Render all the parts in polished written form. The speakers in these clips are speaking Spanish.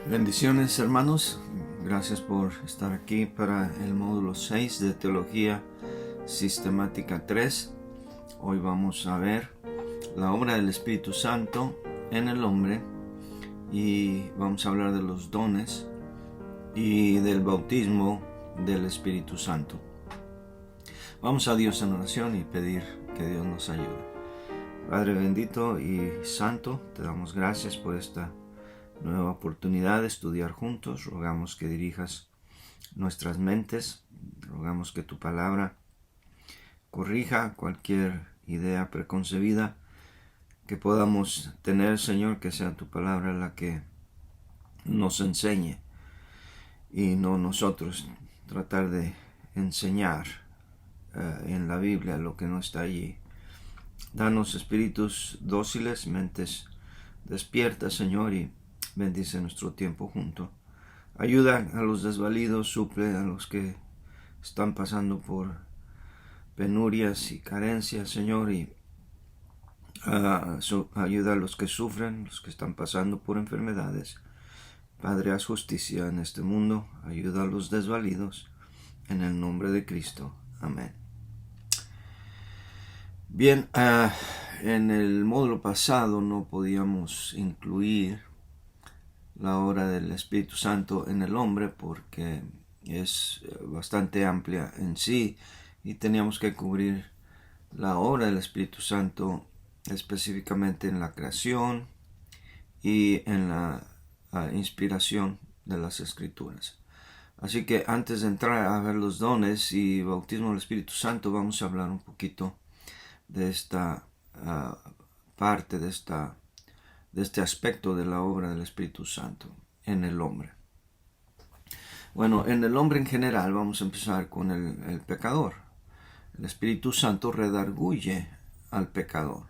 Bendiciones, hermanos. Gracias por estar aquí para el módulo 6 de Teología Sistemática 3. Hoy vamos a ver la obra del Espíritu Santo en el hombre y vamos a hablar de los dones y del bautismo del Espíritu Santo. Vamos a Dios en oración y pedir que Dios nos ayude. Padre bendito y santo, te damos gracias por esta nueva oportunidad de estudiar juntos. Rogamos que dirijas nuestras mentes, rogamos que tu palabra corrija cualquier idea preconcebida que podamos tener, Señor, que sea tu palabra la que nos enseñe y no nosotros tratar de enseñar en la Biblia lo que no está allí. Danos espíritus dóciles, mentes despiertas, Señor, y bendice nuestro tiempo junto. Ayuda a los desvalidos, suple a los que están pasando por penurias y carencias, Señor, y ayuda a los que sufren, los que están pasando por enfermedades. Padre, haz justicia en este mundo, ayuda a los desvalidos, en el nombre de Cristo. Amén. Bien, en el módulo pasado no podíamos incluir la obra del Espíritu Santo en el hombre porque es bastante amplia en sí y teníamos que cubrir la obra del Espíritu Santo específicamente en la creación y en la inspiración de las Escrituras. Así que antes de entrar a ver los dones y bautismo del Espíritu Santo, vamos a hablar un poquito de esta parte, de este aspecto de la obra del Espíritu Santo en el hombre. Bueno, en el hombre en general vamos a empezar con el pecador. El Espíritu Santo redarguye al pecador.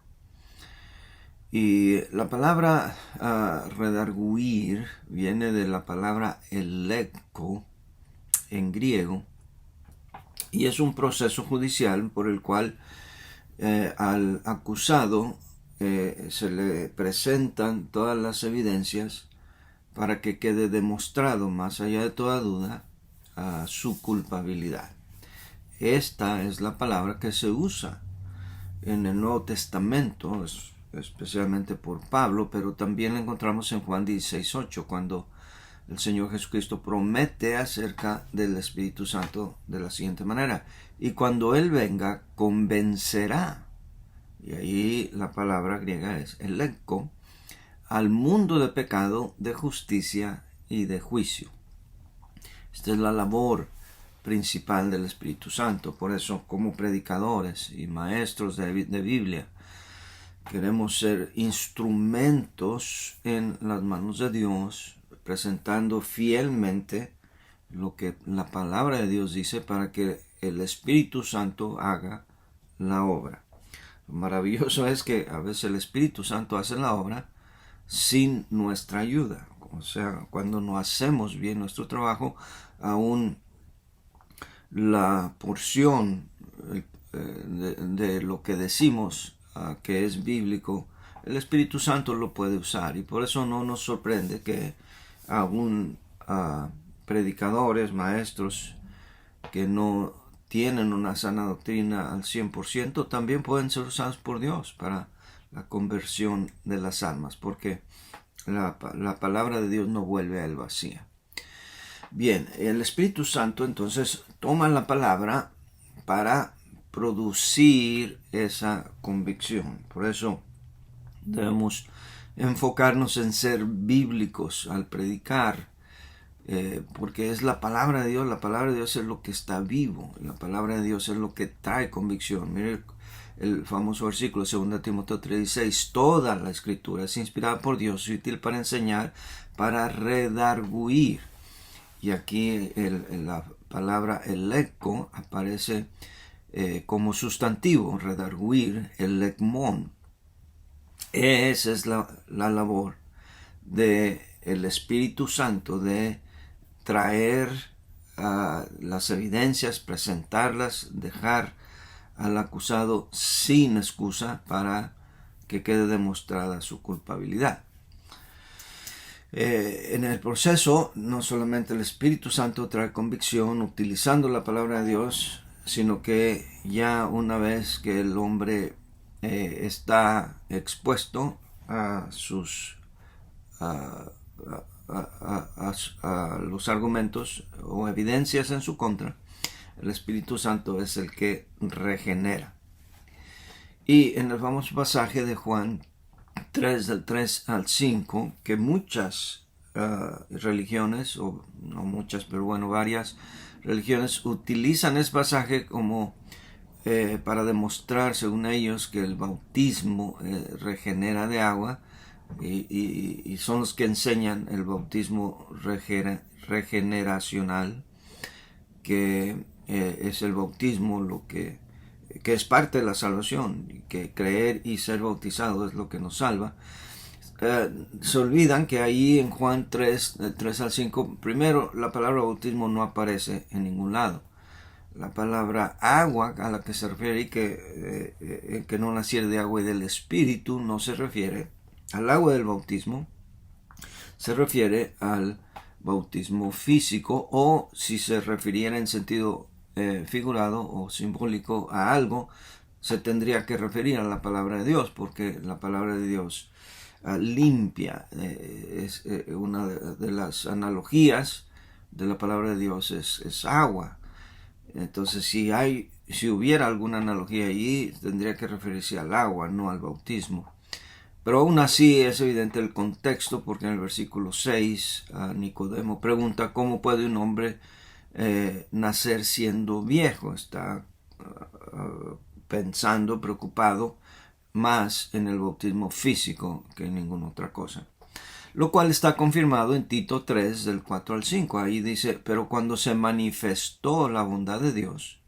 Y la palabra redarguir viene de la palabra elecko en griego y es un proceso judicial por el cual al acusado se le presentan todas las evidencias para que quede demostrado, más allá de toda duda, su culpabilidad. Esta es la palabra que se usa en el Nuevo Testamento, especialmente por Pablo, pero también la encontramos en Juan 16:8, cuando el Señor Jesucristo promete acerca del Espíritu Santo de la siguiente manera: y cuando Él venga, convencerá, y ahí la palabra griega es elecko, al mundo de pecado, de justicia y de juicio. Esta es la labor principal del Espíritu Santo. Por eso, como predicadores y maestros de Biblia, queremos ser instrumentos en las manos de Dios, presentando fielmente lo que la palabra de Dios dice para que el Espíritu Santo haga la obra. Lo maravilloso es que a veces el Espíritu Santo hace la obra sin nuestra ayuda. O sea, cuando no hacemos bien nuestro trabajo, aún la porción de lo que decimos que es bíblico, el Espíritu Santo lo puede usar, y por eso no nos sorprende que aún predicadores, maestros que no tienen una sana doctrina al 100%, también pueden ser usados por Dios para la conversión de las almas, porque la palabra de Dios no vuelve a él vacía. Bien, el Espíritu Santo entonces toma la palabra para producir esa convicción. Por eso debemos enfocarnos en ser bíblicos al predicar, porque es la palabra de Dios. La palabra de Dios es lo que está vivo, la palabra de Dios es lo que trae convicción. Mire el famoso versículo 2 Timoteo 3:16: toda la escritura es inspirada por Dios y útil para enseñar, para redarguir. Y aquí la palabra elecko aparece como sustantivo, redarguir, elecmón. Esa es la labor del Espíritu Santo, de traer las evidencias, presentarlas, dejar al acusado sin excusa para que quede demostrada su culpabilidad. En el proceso, no solamente el Espíritu Santo trae convicción utilizando la palabra de Dios, sino que ya una vez que el hombre está expuesto a sus a, a los argumentos o evidencias en su contra, el Espíritu Santo es el que regenera. Y en el famoso pasaje de Juan 3, del 3 al 5, que muchas religiones, o no muchas, pero bueno, varias religiones utilizan ese pasaje como para demostrar, según ellos, que el bautismo regenera de agua, y son los que enseñan el bautismo regeneracional, que es el bautismo lo que es parte de la salvación, que creer y ser bautizado es lo que nos salva. Se olvidan que ahí en Juan 3, 3 al 5, primero la palabra bautismo no aparece en ningún lado. La palabra agua a la que se refiere y que no naciera de agua y del Espíritu no se refiere al agua del bautismo, se refiere al bautismo físico, o si se refiriera en sentido figurado o simbólico a algo, se tendría que referir a la palabra de Dios, porque la palabra de Dios limpia. Es una de las analogías de la palabra de Dios es agua. Entonces, si hubiera alguna analogía allí, tendría que referirse al agua, no al bautismo. Pero aún así es evidente el contexto, porque en el versículo 6 Nicodemo pregunta cómo puede un hombre nacer siendo viejo. Está pensando, preocupado más en el bautismo físico que en ninguna otra cosa. Lo cual está confirmado en Tito 3, del 4 al 5. Ahí dice: pero cuando se manifestó la bondad de Dios,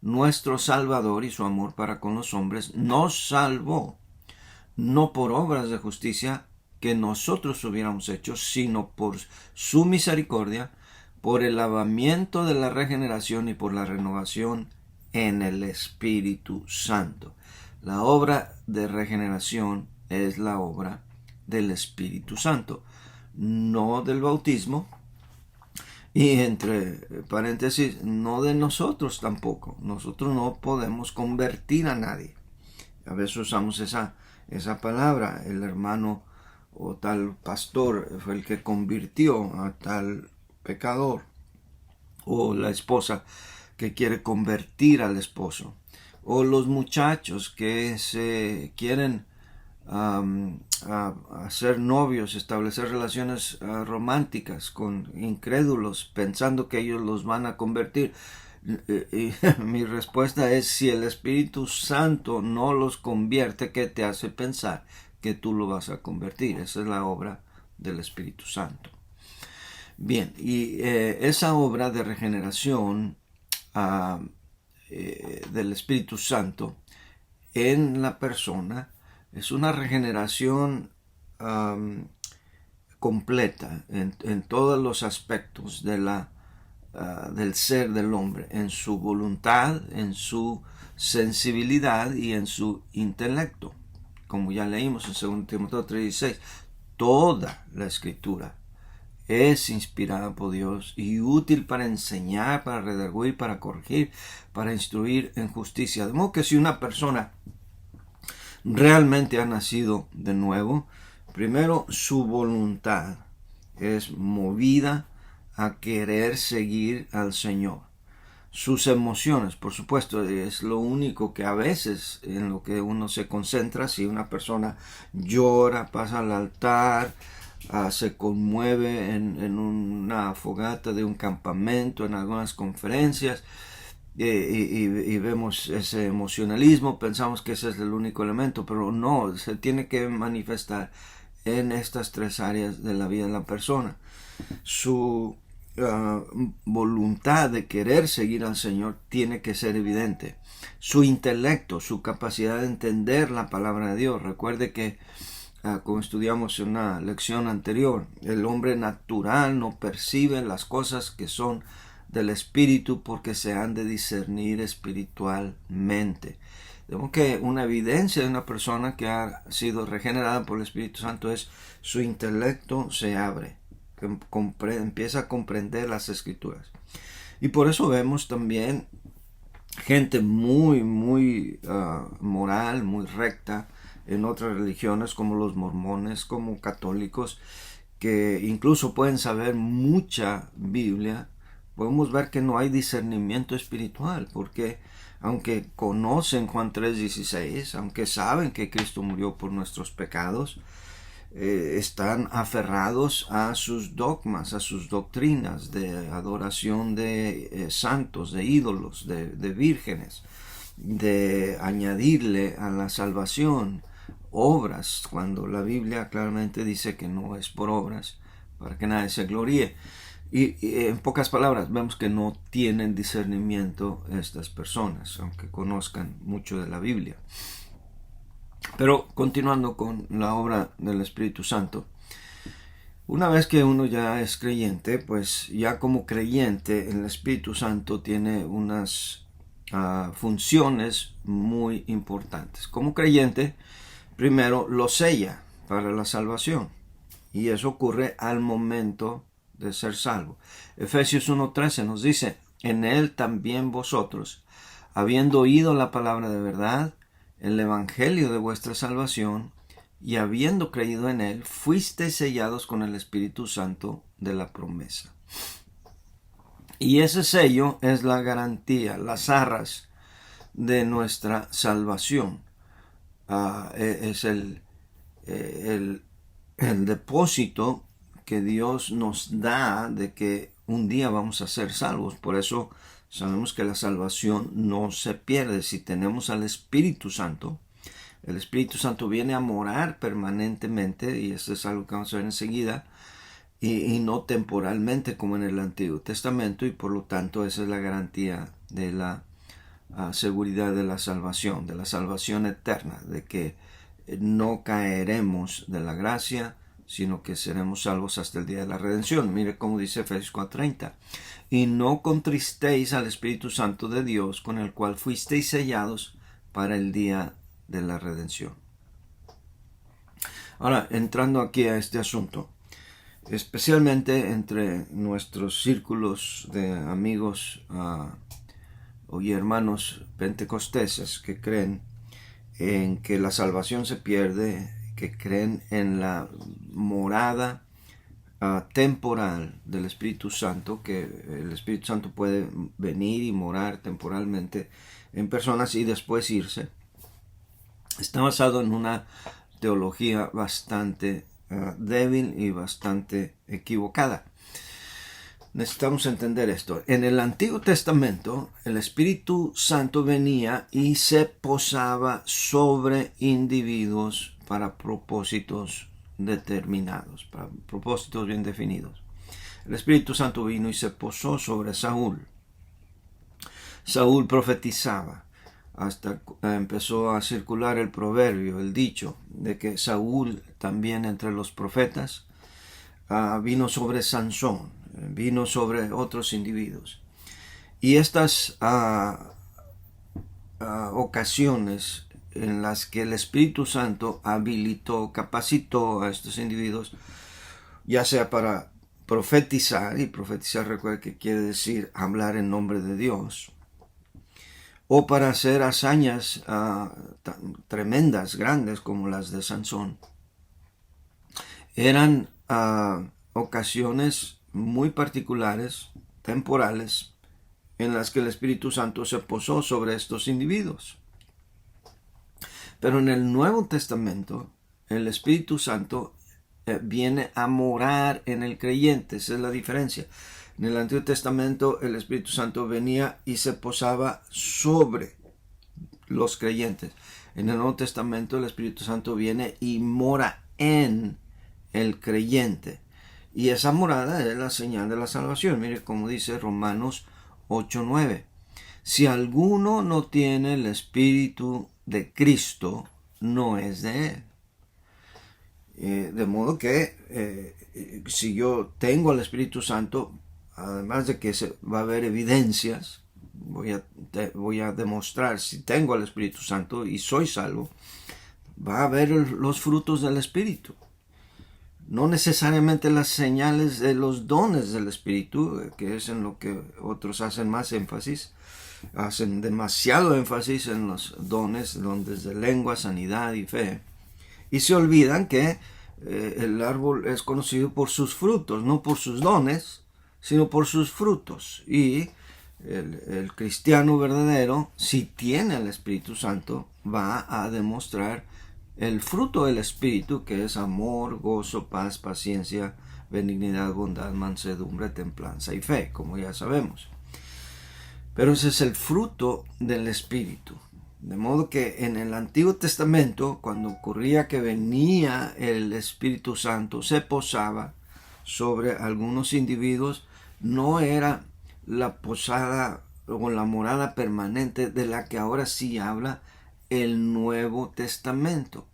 nuestro Salvador, y su amor para con los hombres, nos salvó, no por obras de justicia que nosotros hubiéramos hecho, sino por su misericordia, por el lavamiento de la regeneración y por la renovación en el Espíritu Santo. La obra de regeneración es la obra del Espíritu Santo, no del bautismo, y entre paréntesis, no de nosotros tampoco. Nosotros no podemos convertir a nadie. A veces usamos esa palabra. El hermano o tal pastor fue el que convirtió a tal pecador, o la esposa que quiere convertir al esposo, o los muchachos que se quieren hacer novios, establecer relaciones románticas con incrédulos, pensando que ellos los van a convertir. Y mi respuesta es: si el Espíritu Santo no los convierte, ¿qué te hace pensar que tú lo vas a convertir? Esa es la obra del Espíritu Santo. Bien, y esa obra de regeneración del Espíritu Santo en la persona es una regeneración completa en todos los aspectos del ser del hombre, en su voluntad, en su sensibilidad y en su intelecto. Como ya leímos en 2 Timoteo 3:16, toda la Escritura es inspirada por Dios y útil para enseñar, para redarguir, para corregir, para instruir en justicia. De modo que si una persona realmente ha nacido de nuevo, primero su voluntad es movida a querer seguir al Señor. Sus emociones, por supuesto, es lo único que a veces en lo que uno se concentra. Si una persona llora, pasa al altar, se conmueve en una fogata de un campamento, en algunas conferencias, y vemos ese emocionalismo, pensamos que ese es el único elemento, pero no, se tiene que manifestar en estas tres áreas de la vida de la persona. Su voluntad de querer seguir al Señor tiene que ser evidente. Su intelecto, su capacidad de entender la palabra de Dios. Recuerde que, como estudiamos en una lección anterior, el hombre natural no percibe las cosas que son del Espíritu, porque se han de discernir espiritualmente. De modo que una evidencia de una persona que ha sido regenerada por el Espíritu Santo es su intelecto se abre, empieza a comprender las Escrituras. Y por eso vemos también gente muy moral, muy recta en otras religiones como los mormones, como católicos, que incluso pueden saber mucha Biblia. Podemos ver que no hay discernimiento espiritual, porque aunque conocen Juan 3:16, aunque saben que Cristo murió por nuestros pecados, están aferrados a sus dogmas, a sus doctrinas de adoración de santos, de ídolos, de vírgenes, de añadirle a la salvación obras, cuando la Biblia claramente dice que no es por obras, para que nadie se gloríe. Y en pocas palabras, vemos que no tienen discernimiento estas personas, aunque conozcan mucho de la Biblia. Pero continuando con la obra del Espíritu Santo, una vez que uno ya es creyente, pues ya como creyente el Espíritu Santo tiene unas funciones muy importantes. Como creyente, primero lo sella para la salvación, y eso ocurre al momento de ser salvo. Efesios 1:13 nos dice: en él también vosotros, habiendo oído la palabra de verdad, el evangelio de vuestra salvación, y habiendo creído en él, fuisteis sellados con el Espíritu Santo de la promesa. Y ese sello es la garantía, las arras de nuestra salvación. Es el depósito que Dios nos da de que un día vamos a ser salvos. Por eso sabemos que la salvación no se pierde. Si tenemos al Espíritu Santo, el Espíritu Santo viene a morar permanentemente, y eso es algo que vamos a ver enseguida, y no temporalmente como en el Antiguo Testamento, y por lo tanto esa es la garantía de la seguridad de la salvación eterna, de que no caeremos de la gracia, sino que seremos salvos hasta el día de la redención. Mire cómo dice Efesios 4:30. Y no contristéis al Espíritu Santo de Dios, con el cual fuisteis sellados para el día de la redención. Ahora, entrando aquí a este asunto, especialmente entre nuestros círculos de amigos y hermanos pentecosteses que creen en que la salvación se pierde, que creen en la morada temporal del Espíritu Santo, que el Espíritu Santo puede venir y morar temporalmente en personas y después irse, está basado en una teología bastante débil y bastante equivocada. Necesitamos entender esto. En el Antiguo Testamento, el Espíritu Santo venía y se posaba sobre individuos para propósitos determinados, para propósitos bien definidos. El Espíritu Santo vino y se posó sobre Saúl. Saúl profetizaba. Hasta empezó a circular el proverbio, el dicho, de que Saúl también entre los profetas vino sobre Sansón, vino sobre otros individuos. Y estas ocasiones en las que el Espíritu Santo habilitó, capacitó a estos individuos, ya sea para profetizar, y profetizar recuerda que quiere decir hablar en nombre de Dios, o para hacer hazañas tremendas, grandes como las de Sansón, eran ocasiones muy particulares, temporales, en las que el Espíritu Santo se posó sobre estos individuos. Pero en el Nuevo Testamento, el Espíritu Santo viene a morar en el creyente. Esa es la diferencia. En el Antiguo Testamento, el Espíritu Santo venía y se posaba sobre los creyentes. En el Nuevo Testamento, el Espíritu Santo viene y mora en el creyente. Y esa morada es la señal de la salvación. Mire cómo dice Romanos 8:9. Si alguno no tiene el Espíritu de Cristo, no es de él. De modo que si yo tengo al Espíritu Santo, además de que va a haber evidencias voy a demostrar si tengo al Espíritu Santo y soy salvo, va a haber los frutos del Espíritu. No necesariamente las señales de los dones del Espíritu, que es en lo que otros hacen más énfasis. Hacen demasiado énfasis en los dones de lengua, sanidad y fe. Y se olvidan que el árbol es conocido por sus frutos, no por sus dones, sino por sus frutos. Y el cristiano verdadero, si tiene el Espíritu Santo, va a demostrar el fruto del Espíritu, que es amor, gozo, paz, paciencia, benignidad, bondad, mansedumbre, templanza y fe, como ya sabemos. Pero ese es el fruto del Espíritu. De modo que en el Antiguo Testamento, cuando ocurría que venía el Espíritu Santo, se posaba sobre algunos individuos, no era la posada o la morada permanente de la que ahora sí habla el Nuevo Testamento.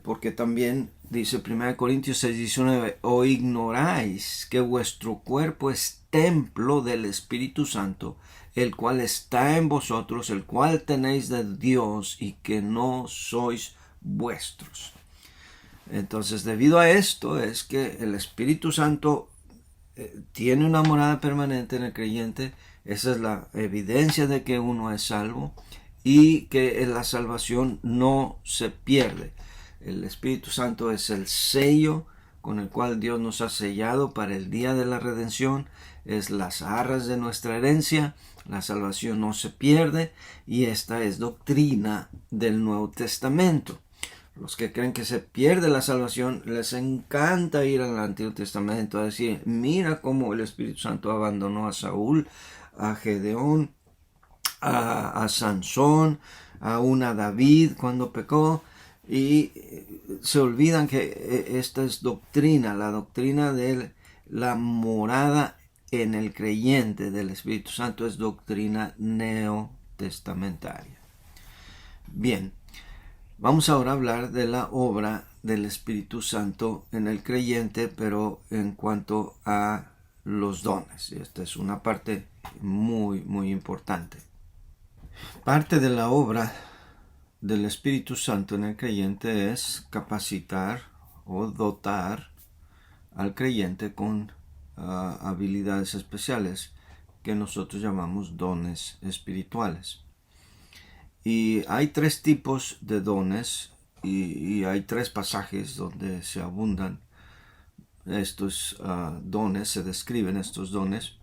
Porque también dice 1 Corintios 6:19, o ignoráis que vuestro cuerpo es templo del Espíritu Santo, el cual está en vosotros, el cual tenéis de Dios y que no sois vuestros. Entonces, debido a esto es que el Espíritu Santo tiene una morada permanente en el creyente. Esa es la evidencia de que uno es salvo y que la salvación no se pierde. El Espíritu Santo es el sello con el cual Dios nos ha sellado para el día de la redención. Es las arras de nuestra herencia. La salvación no se pierde y esta es doctrina del Nuevo Testamento. Los que creen que se pierde la salvación, les encanta ir al Antiguo Testamento a decir, mira cómo el Espíritu Santo abandonó a Saúl, a Gedeón, a Sansón, aún a David cuando pecó, y se olvidan que esta es doctrina, la doctrina de la morada en el creyente del Espíritu Santo es doctrina neotestamentaria. Bien. Vamos ahora a hablar de la obra del Espíritu Santo en el creyente, pero en cuanto a los dones. Esta es una parte muy, muy importante. Parte de la obra del Espíritu Santo en el creyente es capacitar o dotar al creyente con habilidades especiales que nosotros llamamos dones espirituales. Y hay tres tipos de dones y hay tres pasajes donde se abundan estos dones, se describen estos dones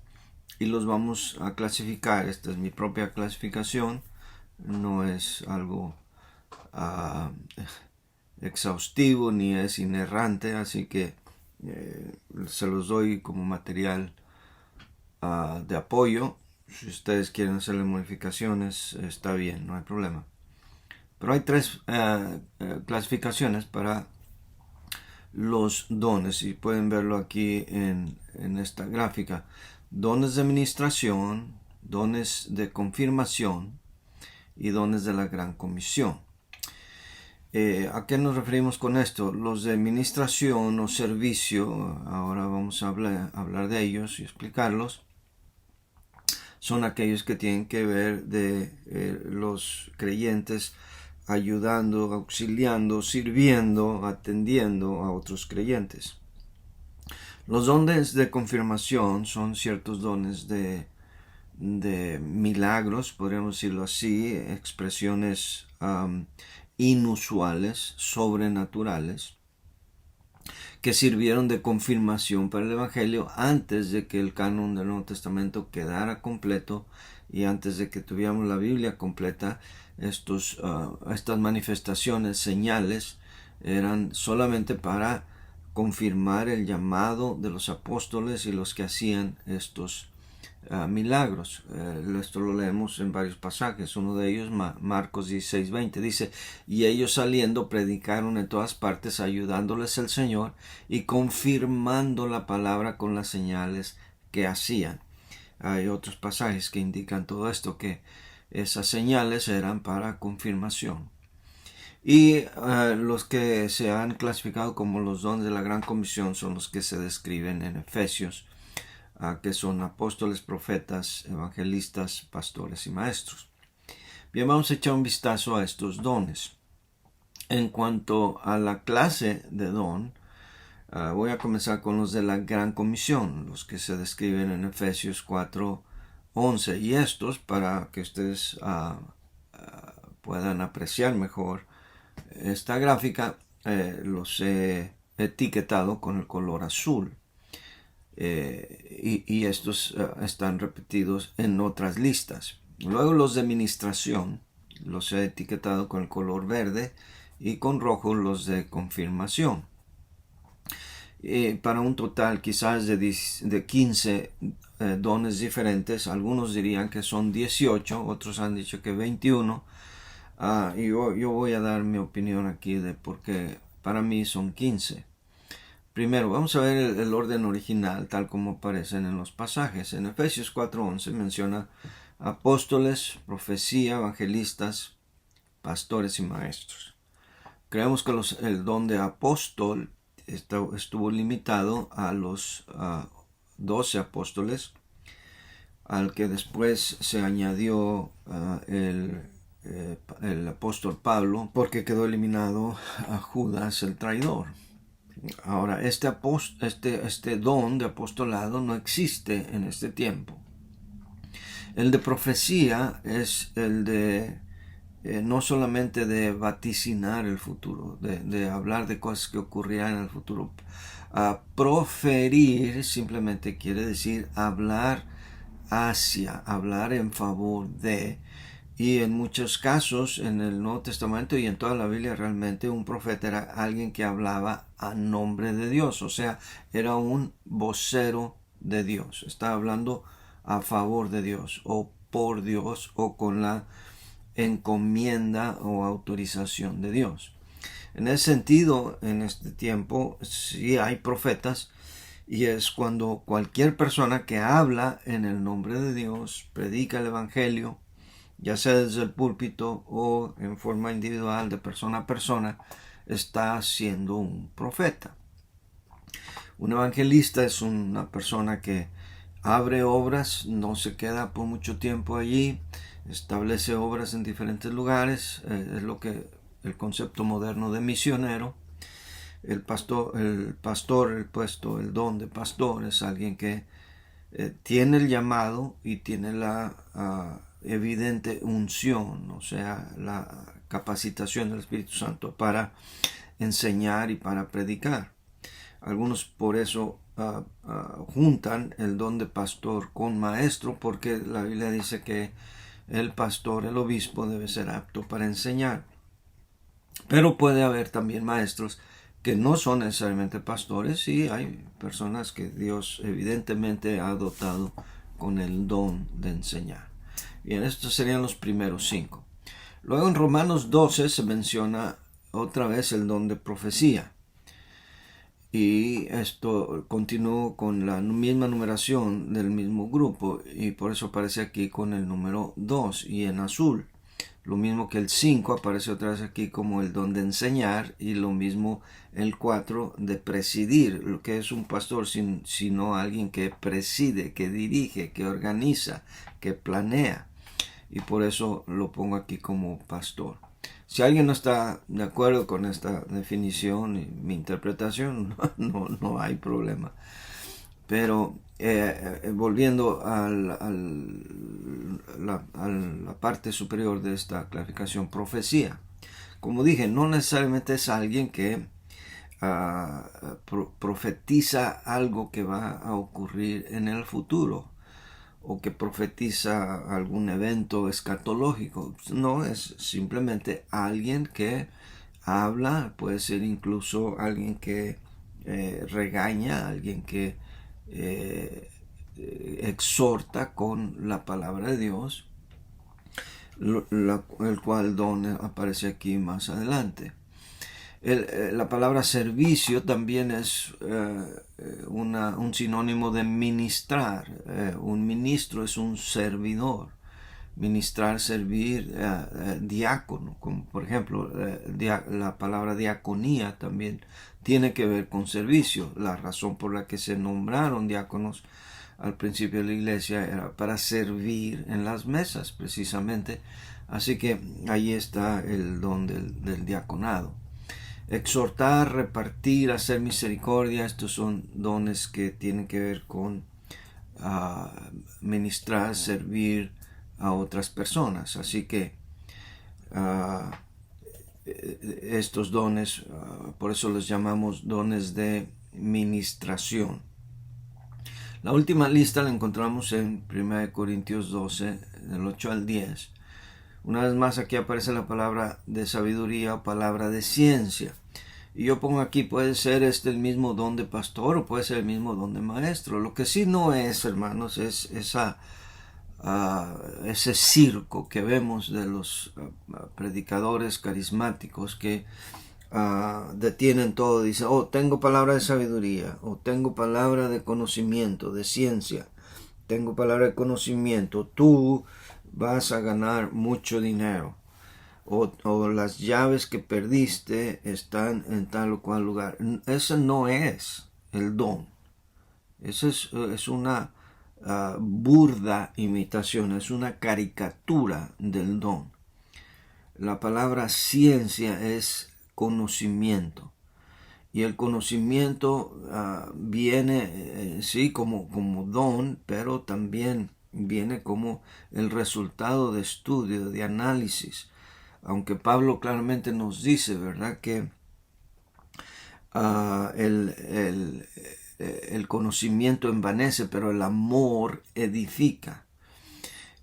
y los vamos a clasificar. Esta es mi propia clasificación, no es algo exhaustivo ni es inerrante, así que se los doy como material de apoyo. Si ustedes quieren hacerle modificaciones, está bien, no hay problema. Pero hay tres clasificaciones para los dones y pueden verlo aquí en esta gráfica. Dones de administración, dones de confirmación y dones de la gran comisión. ¿A qué nos referimos con esto? Los de administración o servicio, ahora vamos a hablar de ellos y explicarlos. Son aquellos que tienen que ver de los creyentes ayudando, auxiliando, sirviendo, atendiendo a otros creyentes. Los dones de confirmación son ciertos dones de milagros, podríamos decirlo así, expresiones inusuales, sobrenaturales, que sirvieron de confirmación para el Evangelio antes de que el canon del Nuevo Testamento quedara completo y antes de que tuviéramos la Biblia completa. Estas manifestaciones, señales, eran solamente para confirmar el llamado de los apóstoles y los que hacían estos milagros. Esto lo leemos en varios pasajes. Uno de ellos, Marcos 16:20, dice: y ellos saliendo predicaron en todas partes, ayudándoles el Señor y confirmando la palabra con las señales que hacían. Hay otros pasajes que indican todo esto, que esas señales eran para confirmación. Y los que se han clasificado como los dones de la gran comisión son los que se describen en Efesios que son apóstoles, profetas, evangelistas, pastores y maestros. Bien, vamos a echar un vistazo a estos dones. En cuanto a la clase de don, voy a comenzar con los de la Gran Comisión, los que se describen en Efesios 4:11. Y estos, para que ustedes puedan apreciar mejor esta gráfica, los he etiquetado con el color azul. Y estos están repetidos en otras listas. Luego los de ministración los he etiquetado con el color verde y con rojo los de confirmación. Para un total quizás de 15 dones diferentes. Algunos dirían que son 18, otros han dicho que 21. Y yo voy a dar mi opinión aquí de por qué para mí son 15. Primero, vamos a ver el orden original tal como aparecen en los pasajes. En Efesios 4:11 menciona apóstoles, profecía, evangelistas, pastores y maestros. Creemos que el don de apóstol estuvo limitado a los 12 apóstoles, al que después se añadió el apóstol Pablo, porque quedó eliminado a Judas el traidor. Ahora, este don de apostolado no existe en este tiempo. El de profecía es el de no solamente de vaticinar el futuro, de hablar de cosas que ocurrirán en el futuro. Proferir simplemente quiere decir hablar hablar en favor de. Y en muchos casos en el Nuevo Testamento y en toda la Biblia realmente un profeta era alguien que hablaba a nombre de Dios, o sea, era un vocero de Dios, estaba hablando a favor de Dios o por Dios o con la encomienda o autorización de Dios. En ese sentido, en este tiempo sí hay profetas, y es cuando cualquier persona que habla en el nombre de Dios, predica el evangelio, ya sea desde el púlpito o en forma individual de persona a persona, está siendo un profeta. Un evangelista es una persona que abre obras, no se queda por mucho tiempo allí, establece obras en diferentes lugares, es lo que el concepto moderno de misionero. El pastor, el don de pastor es alguien que tiene el llamado y tiene la evidente unción, o sea, la capacitación del Espíritu Santo para enseñar y para predicar. Algunos por eso juntan el don de pastor con maestro, porque la Biblia dice que el pastor, el obispo, debe ser apto para enseñar. Pero puede haber también maestros que no son necesariamente pastores, y hay personas que Dios evidentemente ha dotado con el don de enseñar. Bien, estos serían los primeros 5. Luego en Romanos 12 se menciona otra vez el don de profecía. Y esto continuó con la misma numeración del mismo grupo, y por eso aparece aquí con el número 2 y en azul. Lo mismo que el 5 aparece otra vez aquí como el don de enseñar, y lo mismo el 4 de presidir, lo que es un pastor sino alguien que preside, que dirige, que organiza, que planea, y por eso lo pongo aquí como pastor. Si alguien no está de acuerdo con esta definición y mi interpretación, no hay problema. Pero volviendo a la parte superior de esta clasificación, profecía. Como dije, no necesariamente es alguien que profetiza algo que va a ocurrir en el futuro, o que profetiza algún evento escatológico. No, es simplemente alguien que habla, puede ser incluso alguien que regaña, alguien que exhorta con la palabra de Dios, el cual don aparece aquí más adelante. La palabra servicio también es un sinónimo de ministrar. Un ministro es un servidor. Ministrar, servir, diácono, como por ejemplo la palabra diaconía también tiene que ver con servicio. La razón por la que se nombraron diáconos al principio de la iglesia era para servir en las mesas precisamente. Así que ahí está el don del diaconado. Exhortar, repartir, hacer misericordia, estos son dones que tienen que ver con ministrar, servir a otras personas. Así que estos dones, por eso los llamamos dones de ministración. La última lista la encontramos en 1 Corintios 12, del 8 al 10. Una vez más aquí aparece la palabra de sabiduría o palabra de ciencia. Y yo pongo aquí, puede ser el mismo don de pastor o puede ser el mismo don de maestro. Lo que sí no es, hermanos, es ese circo que vemos de los predicadores carismáticos que detienen todo. Dicen, oh, tengo palabra de sabiduría, o tengo palabra de conocimiento, de ciencia, tengo palabra de conocimiento, tú vas a ganar mucho dinero. O las llaves que perdiste están en tal o cual lugar. Ese no es el don. Eso es una burda imitación, es una caricatura del don. La palabra ciencia es conocimiento. Y el conocimiento viene, sí, como don, pero también viene como el resultado de estudio, de análisis. Aunque Pablo claramente nos dice, ¿verdad?, que el conocimiento envanece, pero el amor edifica.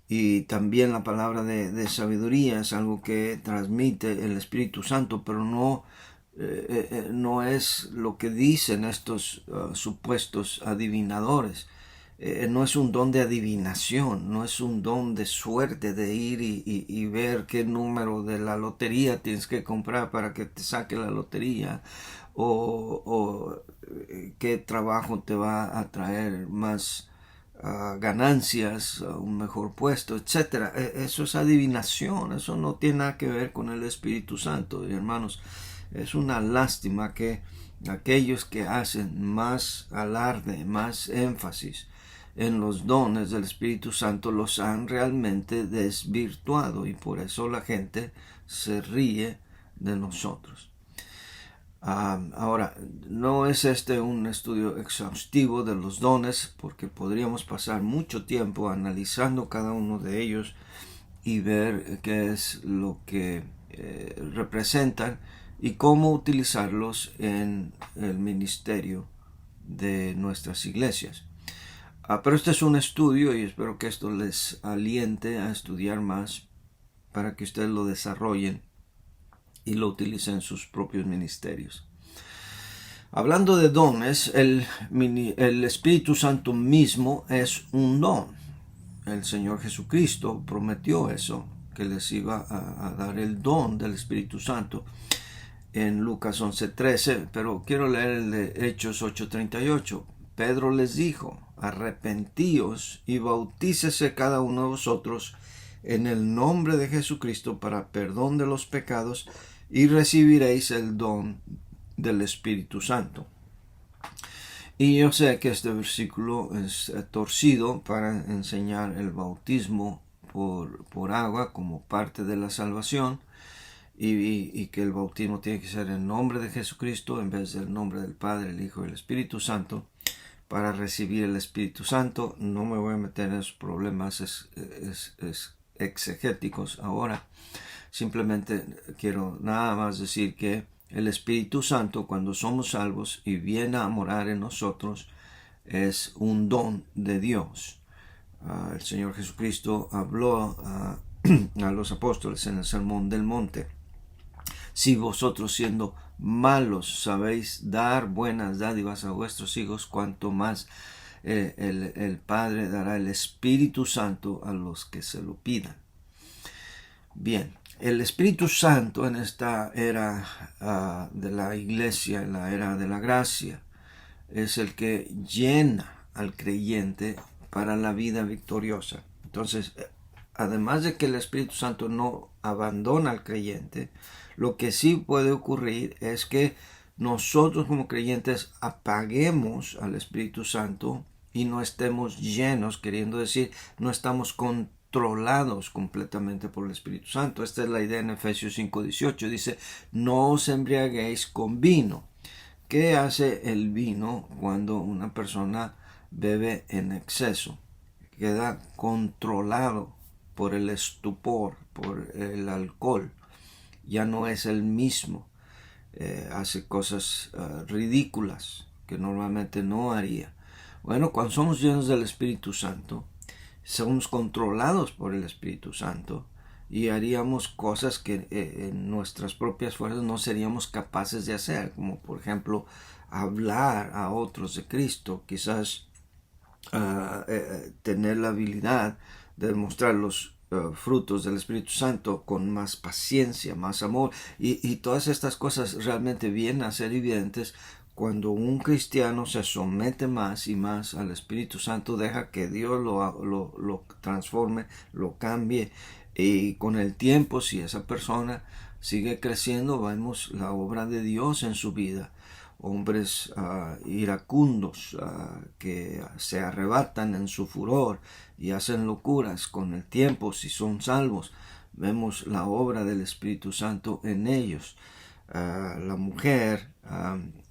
Y también la palabra de sabiduría es algo que transmite el Espíritu Santo, pero no es lo que dicen estos supuestos adivinadores. No es un don de adivinación, no es un don de suerte de ir y ver qué número de la lotería tienes que comprar para que te saque la lotería, o qué trabajo te va a traer más ganancias, un mejor puesto, etcétera. Eso es adivinación, eso no tiene nada que ver con el Espíritu Santo. Y hermanos, es una lástima que aquellos que hacen más alarde, más énfasis en los dones del Espíritu Santo los han realmente desvirtuado, y por eso la gente se ríe de nosotros. Ahora, no es un estudio exhaustivo de los dones, porque podríamos pasar mucho tiempo analizando cada uno de ellos y ver qué es lo que representan y cómo utilizarlos en el ministerio de nuestras iglesias. Pero este es un estudio y espero que esto les aliente a estudiar más para que ustedes lo desarrollen y lo utilicen en sus propios ministerios. Hablando de dones, el Espíritu Santo mismo es un don. El Señor Jesucristo prometió eso, que les iba a dar el don del Espíritu Santo en Lucas 11:13, pero quiero leer el de Hechos 8:38. Pedro les dijo, arrepentíos y bautícese cada uno de vosotros en el nombre de Jesucristo para perdón de los pecados y recibiréis el don del Espíritu Santo. Y yo sé que este versículo es torcido para enseñar el bautismo por agua como parte de la salvación, y que el bautismo tiene que ser en nombre de Jesucristo en vez del nombre del Padre, el Hijo y el Espíritu Santo para recibir el Espíritu Santo. No me voy a meter en esos problemas exegéticos ahora. Simplemente quiero nada más decir que el Espíritu Santo, cuando somos salvos y viene a morar en nosotros, es un don de Dios. El Señor Jesucristo habló a los apóstoles en el Sermón del Monte. Si vosotros, siendo malos, sabéis dar buenas dádivas a vuestros hijos, cuanto más el Padre dará el Espíritu Santo a los que se lo pidan. Bien, el Espíritu Santo en esta era de la iglesia, en la era de la gracia, es el que llena al creyente para la vida victoriosa. Entonces, además de que el Espíritu Santo no abandona al creyente, lo que sí puede ocurrir es que nosotros como creyentes apaguemos al Espíritu Santo y no estemos llenos, queriendo decir, no estamos controlados completamente por el Espíritu Santo. Esta es la idea en Efesios 5:18. Dice, no os embriaguéis con vino. ¿Qué hace el vino cuando una persona bebe en exceso? Queda controlado por el estupor, por el alcohol. Ya no es el mismo. Hace cosas ridículas que normalmente no haría. Bueno, cuando somos llenos del Espíritu Santo, somos controlados por el Espíritu Santo y haríamos cosas que en nuestras propias fuerzas no seríamos capaces de hacer, como por ejemplo hablar a otros de Cristo, quizás tener la habilidad de demostrar los frutos del Espíritu Santo con más paciencia, más amor, y todas estas cosas realmente vienen a ser evidentes cuando un cristiano se somete más y más al Espíritu Santo, deja que Dios lo transforme, lo cambie, y con el tiempo, si esa persona sigue creciendo, vemos la obra de Dios en su vida. Hombres iracundos que se arrebatan en su furor y hacen locuras. Con el tiempo, si son salvos, vemos la obra del Espíritu Santo en ellos. La mujer,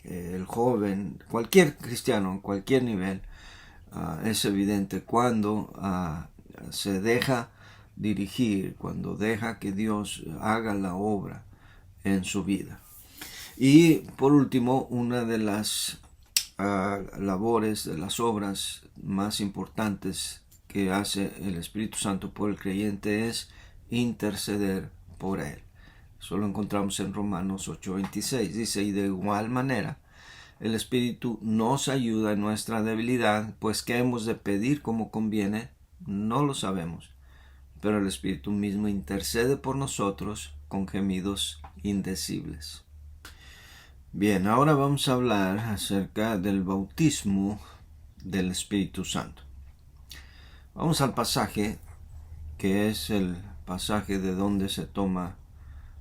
el joven, cualquier cristiano en cualquier nivel, es evidente cuando se deja dirigir, cuando deja que Dios haga la obra en su vida. Y por último, una de las labores, de las obras más importantes que hace el Espíritu Santo por el creyente es interceder por él. Eso lo encontramos en Romanos 8:26. Dice, y de igual manera, el Espíritu nos ayuda en nuestra debilidad, pues ¿qué hemos de pedir como conviene? No lo sabemos, pero el Espíritu mismo intercede por nosotros con gemidos indecibles. Bien, ahora vamos a hablar acerca del bautismo del Espíritu Santo. Vamos al pasaje que es el pasaje de donde se toma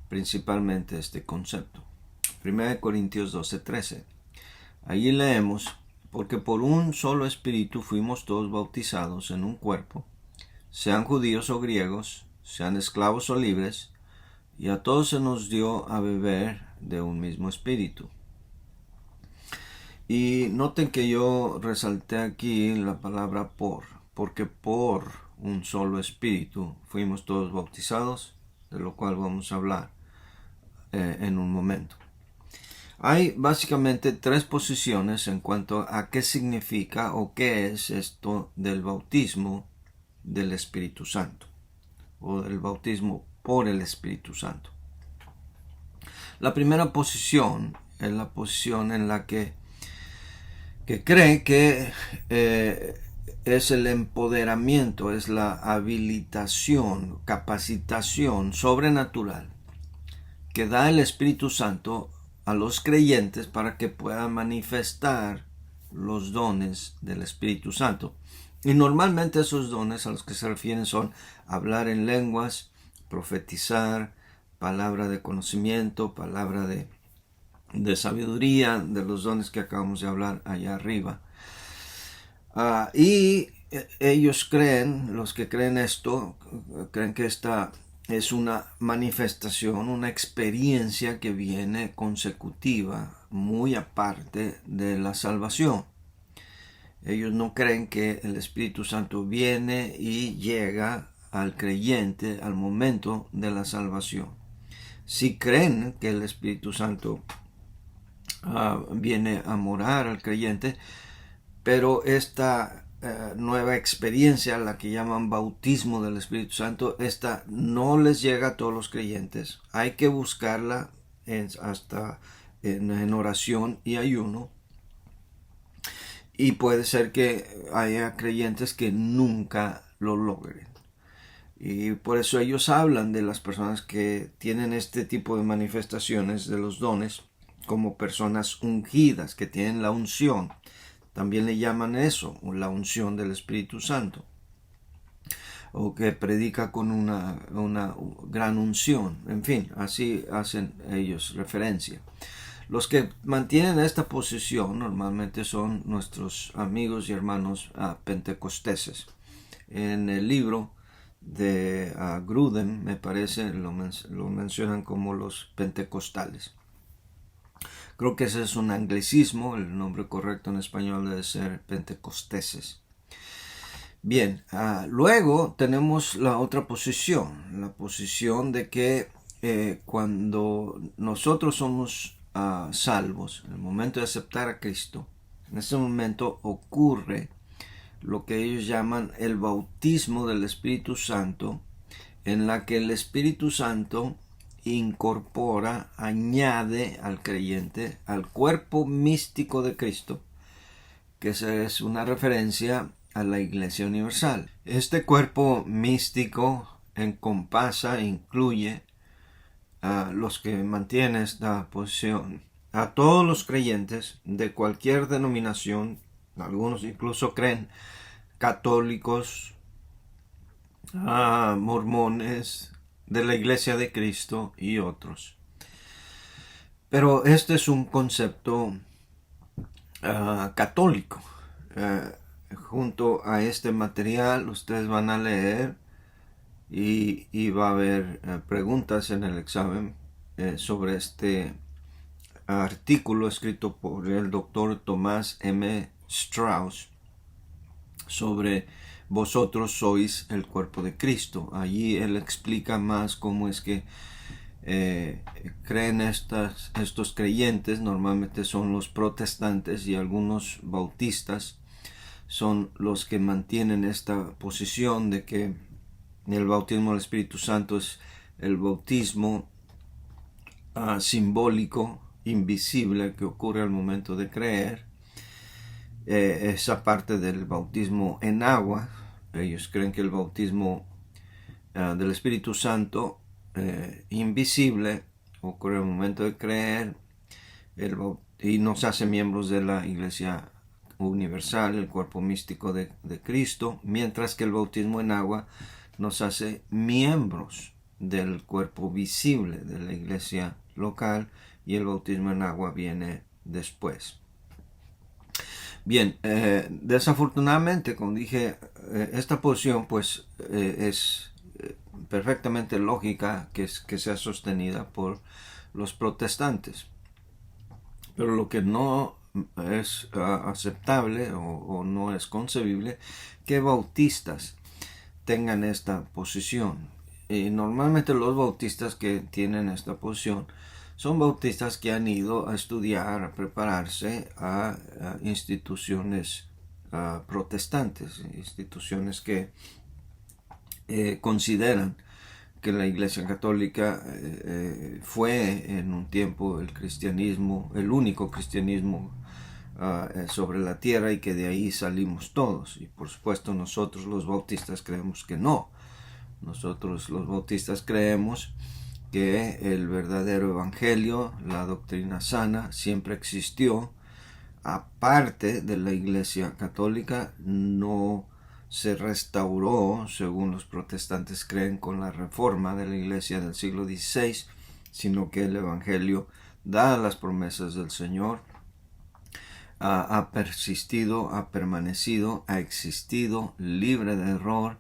principalmente este concepto. 1 Corintios 12:13. Allí leemos, porque por un solo espíritu fuimos todos bautizados en un cuerpo, sean judíos o griegos, sean esclavos o libres, y a todos se nos dio a beber de un mismo espíritu. Y noten que yo resalté aquí la palabra porque por un solo espíritu fuimos todos bautizados, de lo cual vamos a hablar en un momento. Hay básicamente tres posiciones en cuanto a qué significa o qué es esto del bautismo del Espíritu Santo, o del bautismo por el Espíritu Santo. La primera posición es la posición en la que cree que es el empoderamiento, es la habilitación, capacitación sobrenatural que da el Espíritu Santo a los creyentes para que puedan manifestar los dones del Espíritu Santo. Y normalmente esos dones a los que se refieren son hablar en lenguas, profetizar, palabra de conocimiento, palabra de sabiduría, de los dones que acabamos de hablar allá arriba. Y ellos creen, los que creen esto, creen que esta es una manifestación, una experiencia que viene consecutiva, muy aparte de la salvación. Ellos no creen que el Espíritu Santo viene y llega al creyente al momento de la salvación. Sí creen que el Espíritu Santo viene a morar al creyente, pero esta nueva experiencia, la que llaman bautismo del Espíritu Santo, esta no les llega a todos los creyentes. Hay que buscarla hasta en oración y ayuno, y puede ser que haya creyentes que nunca lo logren. Y por eso ellos hablan de las personas que tienen este tipo de manifestaciones de los dones como personas ungidas, que tienen la unción. También le llaman eso, la unción del Espíritu Santo. O que predica con una gran unción. En fin, así hacen ellos referencia. Los que mantienen esta posición normalmente son nuestros amigos y hermanos pentecosteses. En el libro de Grudem, me parece, lo mencionan como los pentecostales. Creo que ese es un anglicismo, el nombre correcto en español debe ser pentecosteses. Bien, luego tenemos la otra posición, la posición de que cuando nosotros somos salvos, en el momento de aceptar a Cristo, en ese momento ocurre lo que ellos llaman el bautismo del Espíritu Santo, en la que el Espíritu Santo incorpora, añade al creyente al cuerpo místico de Cristo, que esa es una referencia a la Iglesia Universal. Este cuerpo místico encompasa, incluye a los que mantienen esta posición, a todos los creyentes de cualquier denominación, algunos incluso creen católicos, mormones, de la Iglesia de Cristo y otros. Pero este es un concepto católico. Junto a este material ustedes van a leer y va a haber preguntas en el examen sobre este artículo escrito por el doctor Tomás M. Strauss sobre vosotros sois el cuerpo de Cristo. Allí él explica más cómo es que creen estos creyentes. Normalmente son los protestantes y algunos bautistas son los que mantienen esta posición de que el bautismo del Espíritu Santo es el bautismo simbólico, invisible, que ocurre al momento de creer. Esa parte del bautismo en agua, ellos creen que el bautismo del Espíritu Santo invisible ocurre al momento de creer y nos hace miembros de la Iglesia Universal, el cuerpo místico de Cristo, mientras que el bautismo en agua nos hace miembros del cuerpo visible de la iglesia local, y el bautismo en agua viene después. Bien, desafortunadamente, como dije, esta posición pues es perfectamente lógica que sea sostenida por los protestantes. Pero lo que no es aceptable o no es concebible que bautistas tengan esta posición. Y normalmente los bautistas que tienen esta posición son bautistas que han ido a estudiar, a prepararse a instituciones protestantes, instituciones que consideran que la Iglesia Católica fue en un tiempo el cristianismo, el único cristianismo sobre la tierra, y que de ahí salimos todos. Y por supuesto nosotros los bautistas creemos que no. Nosotros los bautistas creemos que el verdadero evangelio, la doctrina sana, siempre existió. Aparte de la Iglesia Católica, no se restauró, según los protestantes creen, con la reforma de la Iglesia del siglo XVI, sino que el evangelio da las promesas del Señor, ha persistido, ha permanecido, ha existido libre de error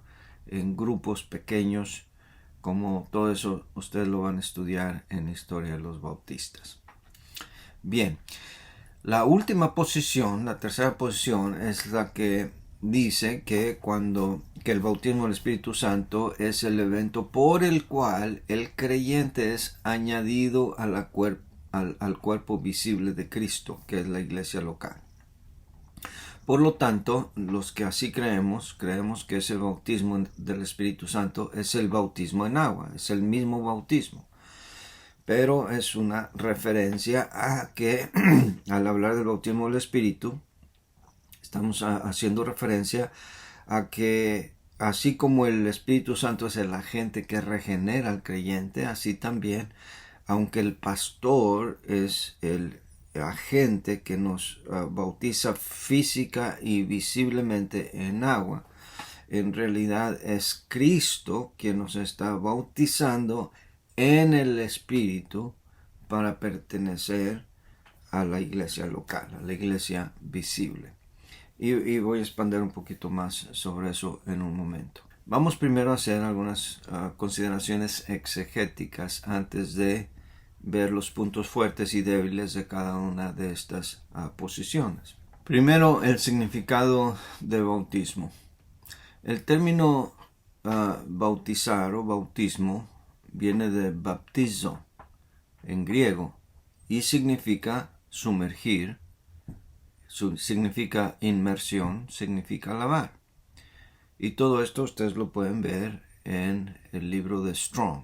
en grupos pequeños, como todo eso ustedes lo van a estudiar en Historia de los Bautistas. Bien, la última posición, la tercera posición, es la que dice que el bautismo del Espíritu Santo es el evento por el cual el creyente es añadido al cuerpo visible de Cristo, que es la iglesia local. Por lo tanto, los que así creemos que ese bautismo del Espíritu Santo es el bautismo en agua, es el mismo bautismo. Pero es una referencia a que al hablar del bautismo del Espíritu, estamos haciendo referencia a que así como el Espíritu Santo es el agente que regenera al creyente, así también, aunque el pastor es el agente que nos bautiza física y visiblemente en agua, en realidad es Cristo quien nos está bautizando en el Espíritu para pertenecer a la iglesia local, a la iglesia visible. Y voy a expandir un poquito más sobre eso en un momento. Vamos primero a hacer algunas consideraciones exegéticas antes de ver los puntos fuertes y débiles de cada una de estas posiciones. Primero, el significado de bautismo. El término bautizar o bautismo viene de baptizo en griego y significa sumergir, significa inmersión, significa lavar. Y todo esto ustedes lo pueden ver en el libro de Strong.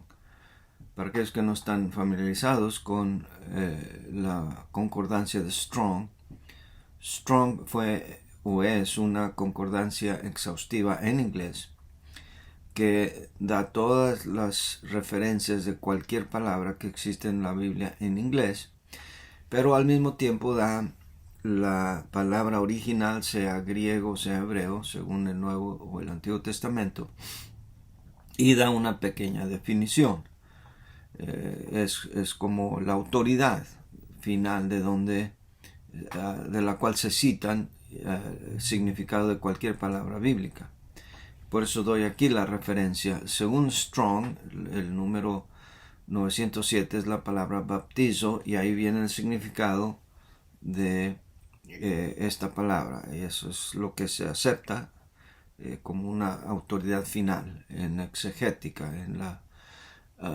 Para aquellos que no están familiarizados con la concordancia de Strong, Strong fue o es una concordancia exhaustiva en inglés que da todas las referencias de cualquier palabra que existe en la Biblia en inglés, pero al mismo tiempo da la palabra original, sea griego, sea hebreo, según el Nuevo o el Antiguo Testamento, y da una pequeña definición. Es como la autoridad final de la cual se citan el significado de cualquier palabra bíblica. Por eso doy aquí la referencia. Según Strong, el número 907 es la palabra baptizo, y ahí viene el significado de esta palabra. Y eso es lo que se acepta como una autoridad final en exegética, en la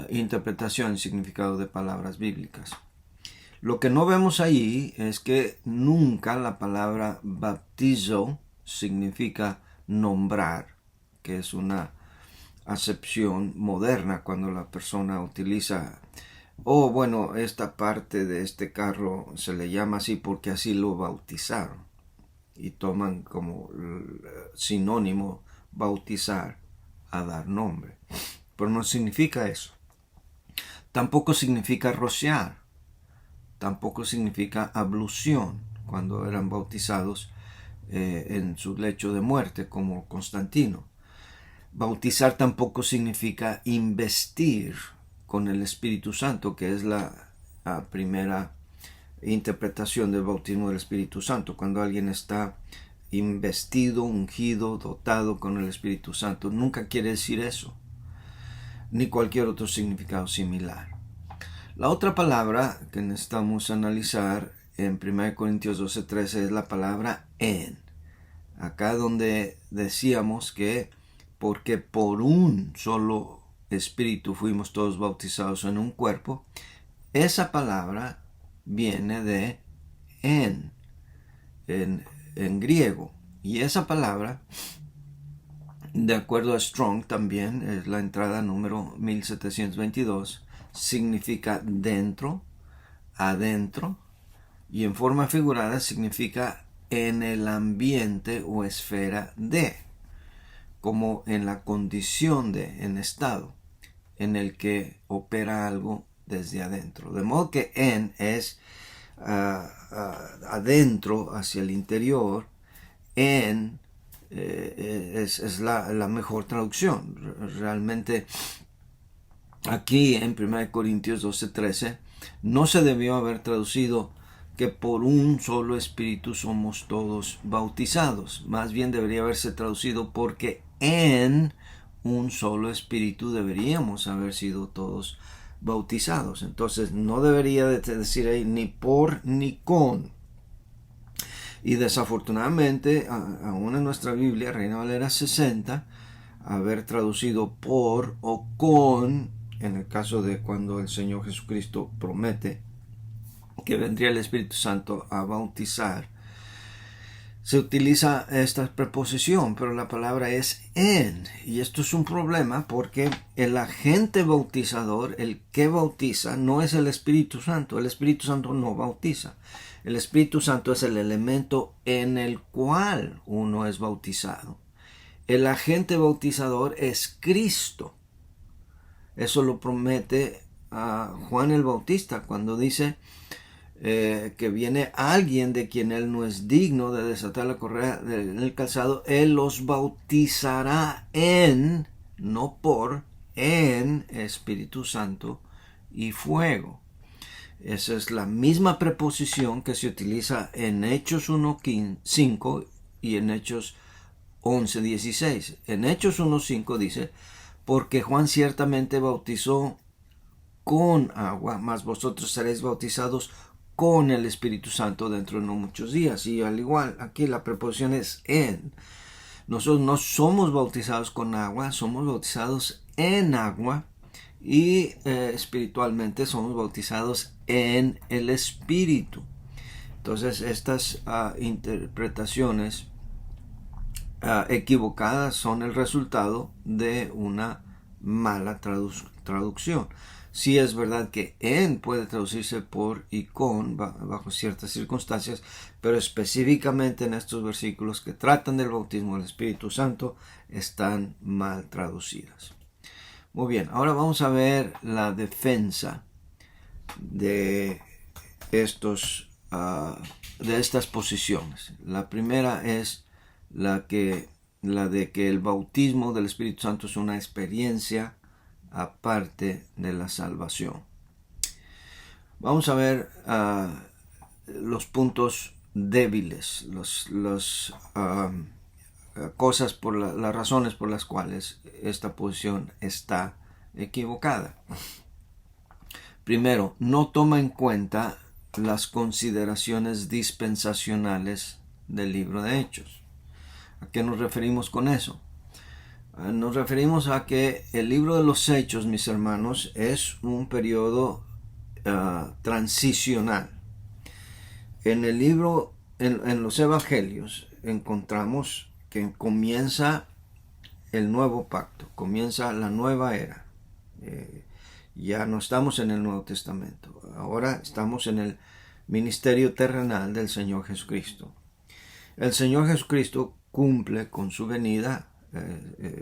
interpretación y significado de palabras bíblicas. Lo que no vemos ahí es que nunca la palabra baptizo significa nombrar, que es una acepción moderna cuando la persona utiliza, bueno, esta parte de este carro se le llama así porque así lo bautizaron, y toman como sinónimo bautizar a dar nombre. Pero no significa eso. Tampoco significa rociar. Tampoco significa ablución cuando eran bautizados en su lecho de muerte, como Constantino. Bautizar tampoco significa investir con el Espíritu Santo, que es la primera interpretación del bautismo del Espíritu Santo, cuando alguien está investido, ungido, dotado con el Espíritu Santo. Nunca quiere decir eso, ni cualquier otro significado similar. La otra palabra que necesitamos analizar en 1 Corintios 12:13 es la palabra en. Acá donde decíamos que porque por un solo espíritu fuimos todos bautizados en un cuerpo, esa palabra viene de en griego. Y esa palabra, de acuerdo a Strong también, es la entrada número 1722, significa dentro, adentro, y en forma figurada significa en el ambiente o esfera de, como en la condición de, en estado, en el que opera algo desde adentro. De modo que en es adentro, hacia el interior. En es la mejor traducción. Realmente aquí en 1 Corintios 12:13 no se debió haber traducido que por un solo espíritu somos todos bautizados. Más bien debería haberse traducido porque en un solo espíritu deberíamos haber sido todos bautizados. Entonces no debería de decir ahí ni por ni con. Y desafortunadamente, aún en nuestra Biblia, Reina Valera 60, haber traducido por o con, en el caso de cuando el Señor Jesucristo promete que vendría el Espíritu Santo a bautizar, se utiliza esta preposición, pero la palabra es en. Y esto es un problema porque el agente bautizador, el que bautiza, no es el Espíritu Santo. El Espíritu Santo no bautiza. El Espíritu Santo es el elemento en el cual uno es bautizado. El agente bautizador es Cristo. Eso lo promete a Juan el Bautista cuando dice que viene alguien de quien él no es digno de desatar la correa del calzado. Él los bautizará en, no por, en Espíritu Santo y fuego. Esa es la misma preposición que se utiliza en Hechos 1:5 y en Hechos 11:16. En Hechos 1:5 dice, porque Juan ciertamente bautizó con agua, mas vosotros seréis bautizados con el Espíritu Santo dentro de no muchos días. Y al igual, aquí la preposición es en. Nosotros no somos bautizados con agua, somos bautizados en agua y espiritualmente somos bautizados en el Espíritu. Entonces estas interpretaciones equivocadas son el resultado de una mala traducción. Sí es verdad que en puede traducirse por y con bajo ciertas circunstancias, pero específicamente en estos versículos que tratan del bautismo del Espíritu Santo están mal traducidas. Muy bien, ahora vamos a ver la defensa de estas posiciones. La primera es la de que el bautismo del Espíritu Santo es una experiencia aparte de la salvación. Vamos a ver los puntos débiles, las cosas las razones por las cuales esta posición está equivocada. Primero, no toma en cuenta las consideraciones dispensacionales del libro de Hechos. ¿A qué nos referimos con eso? Nos referimos a que el libro de los Hechos, mis hermanos, es un periodo transicional. En el libro, en los Evangelios, encontramos que comienza el nuevo pacto, comienza la nueva era. Ya no estamos en el Nuevo Testamento, ahora estamos en el ministerio terrenal del Señor Jesucristo. El Señor Jesucristo cumple con su venida,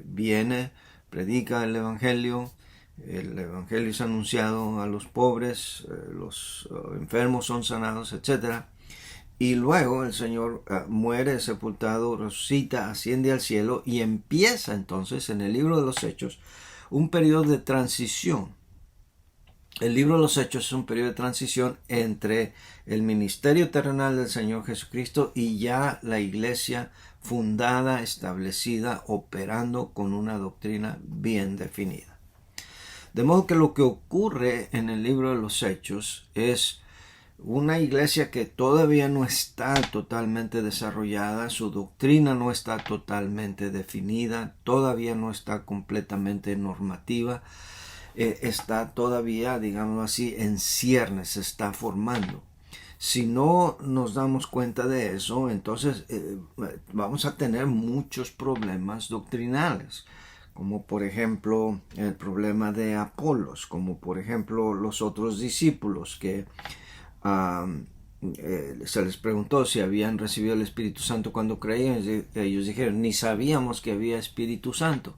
viene, predica el Evangelio es anunciado a los pobres, los enfermos son sanados, etc. Y luego el Señor muere, sepultado, resucita, asciende al cielo y empieza entonces en el libro de los Hechos un periodo de transición. El libro de los Hechos es un periodo de transición entre el ministerio terrenal del Señor Jesucristo y ya la iglesia fundada, establecida, operando con una doctrina bien definida. De modo que lo que ocurre en el libro de los Hechos es una iglesia que todavía no está totalmente desarrollada, su doctrina no está totalmente definida, todavía no está completamente normativa, está todavía, digamos así, en ciernes, se está formando. Si no nos damos cuenta de eso, entonces vamos a tener muchos problemas doctrinales, como por ejemplo el problema de Apolos, como por ejemplo los otros discípulos que se les preguntó si habían recibido el Espíritu Santo cuando creían. Ellos dijeron, ni sabíamos que había Espíritu Santo.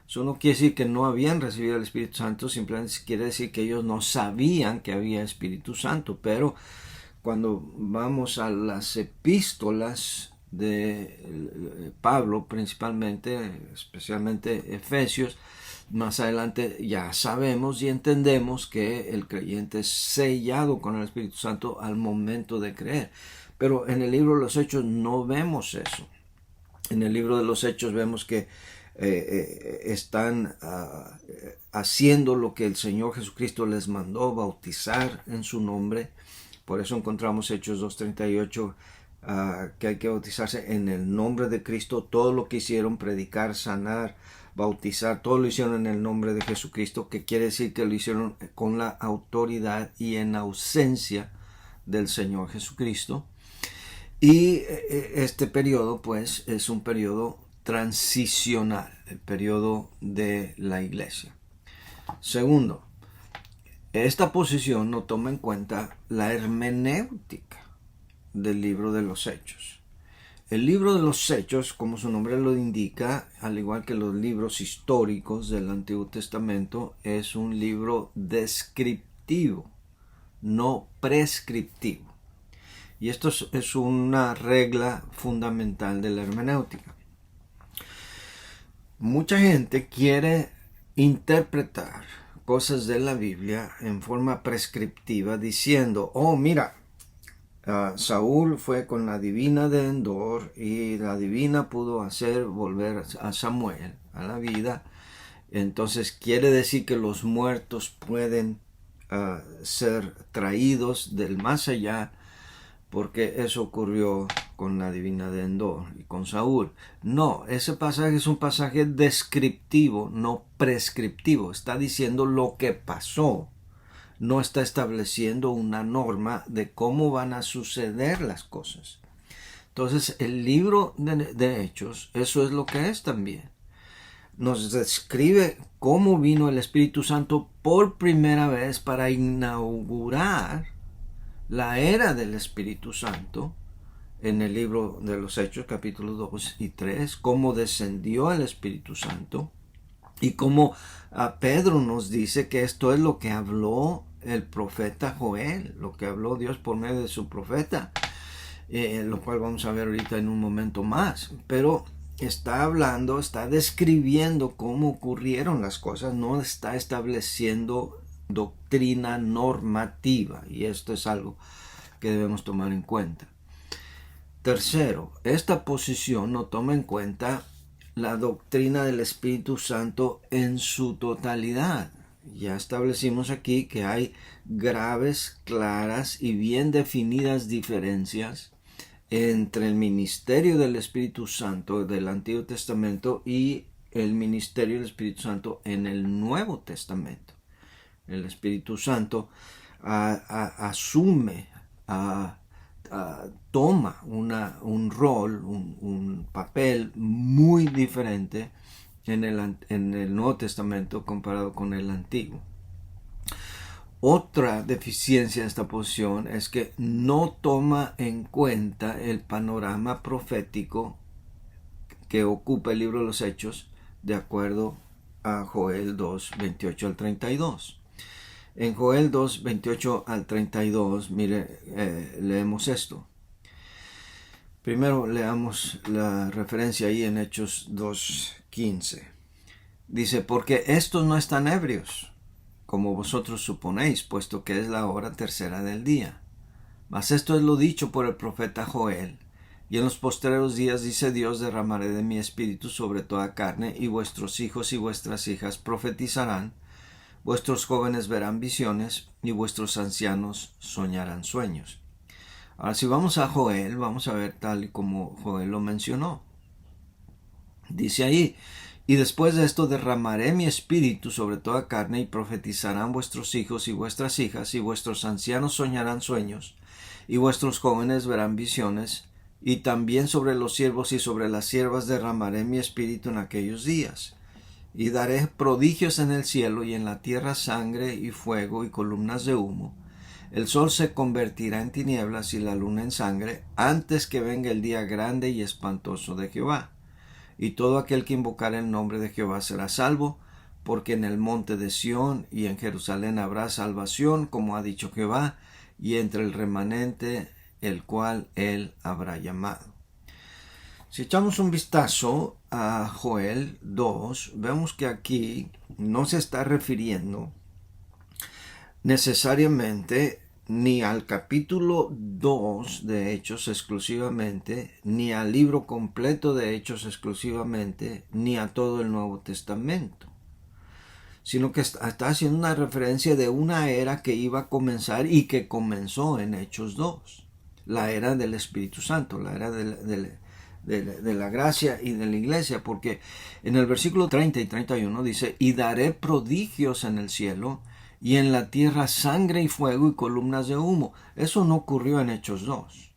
Eso no quiere decir que no habían recibido el Espíritu Santo, simplemente quiere decir que ellos no sabían que había Espíritu Santo. Pero cuando vamos a las epístolas de Pablo, principalmente, especialmente Efesios, más adelante ya sabemos y entendemos que el creyente es sellado con el Espíritu Santo al momento de creer. Pero en el libro de los Hechos no vemos eso. En el libro de los Hechos vemos que están haciendo lo que el Señor Jesucristo les mandó, bautizar en su nombre. Por eso encontramos Hechos 2:38, que hay que bautizarse en el nombre de Cristo. Todo lo que hicieron, predicar, sanar, bautizar, todo lo hicieron en el nombre de Jesucristo, que quiere decir que lo hicieron con la autoridad y en ausencia del Señor Jesucristo. Y este periodo pues es un periodo transicional, el periodo de la iglesia. Segundo, esta posición no toma en cuenta la hermenéutica del libro de los Hechos. El libro de los Hechos, como su nombre lo indica, al igual que los libros históricos del Antiguo Testamento, es un libro descriptivo, no prescriptivo. Y esto es una regla fundamental de la hermenéutica. Mucha gente quiere interpretar cosas de la Biblia en forma prescriptiva diciendo, oh mira, Saúl fue con la divina de Endor y la divina pudo hacer volver a Samuel a la vida. Entonces quiere decir que los muertos pueden ser traídos del más allá, porque eso ocurrió con la divina de Endor y con Saúl. No, ese pasaje es un pasaje descriptivo, no prescriptivo. Está diciendo lo que pasó. No está estableciendo una norma de cómo van a suceder las cosas. Entonces, el libro de Hechos, eso es lo que es también. Nos describe cómo vino el Espíritu Santo por primera vez para inaugurar la era del Espíritu Santo en el libro de los Hechos, capítulos 2 y 3, cómo descendió el Espíritu Santo y cómo Pedro nos dice que esto es lo que habló el profeta Joel, lo que habló Dios por medio de su profeta, lo cual vamos a ver ahorita en un momento más. Pero está hablando, está describiendo cómo ocurrieron las cosas, no está estableciendo doctrina normativa, y esto es algo que debemos tomar en cuenta. Tercero, esta posición no toma en cuenta la doctrina del Espíritu Santo en su totalidad. Ya establecimos aquí que hay graves, claras y bien definidas diferencias entre el ministerio del Espíritu Santo del Antiguo Testamento y el ministerio del Espíritu Santo en el Nuevo Testamento. El Espíritu Santo asume, toma un rol, un papel muy diferente en el Nuevo Testamento comparado con el Antiguo. Otra deficiencia de esta posición es que no toma en cuenta el panorama profético que ocupa el libro de los Hechos de acuerdo a Joel 2, 28 al 32. En Joel 2, 28 al 32, mire, leemos esto. Primero leamos la referencia ahí en Hechos 2, 15. Dice, porque estos no están ebrios, como vosotros suponéis, puesto que es la hora tercera del día. Mas esto es lo dicho por el profeta Joel. Y en los postreros días, dice Dios, derramaré de mi espíritu sobre toda carne, y vuestros hijos y vuestras hijas profetizarán, vuestros jóvenes verán visiones, y vuestros ancianos soñarán sueños. Ahora, si vamos a Joel, vamos a ver tal y como Joel lo mencionó. Dice ahí, y después de esto derramaré mi espíritu sobre toda carne, y profetizarán vuestros hijos y vuestras hijas, y vuestros ancianos soñarán sueños, y vuestros jóvenes verán visiones, y también sobre los siervos y sobre las siervas derramaré mi espíritu en aquellos días. Y daré prodigios en el cielo y en la tierra, sangre y fuego y columnas de humo. El sol se convertirá en tinieblas y la luna en sangre, antes que venga el día grande y espantoso de Jehová. Y todo aquel que invocar el nombre de Jehová será salvo, porque en el monte de Sión y en Jerusalén habrá salvación, como ha dicho Jehová, y entre el remanente el cual él habrá llamado. Si echamos un vistazo a Joel 2, vemos que aquí no se está refiriendo necesariamente ni al capítulo 2 de Hechos exclusivamente, ni al libro completo de Hechos exclusivamente, ni a todo el Nuevo Testamento, sino que está haciendo una referencia de una era que iba a comenzar y que comenzó en Hechos 2, la era del Espíritu Santo, la era de la gracia y de la iglesia, porque en el versículo 30 y 31 dice, y daré prodigios en el cielo y en la tierra sangre y fuego y columnas de humo. Eso no ocurrió en Hechos 2.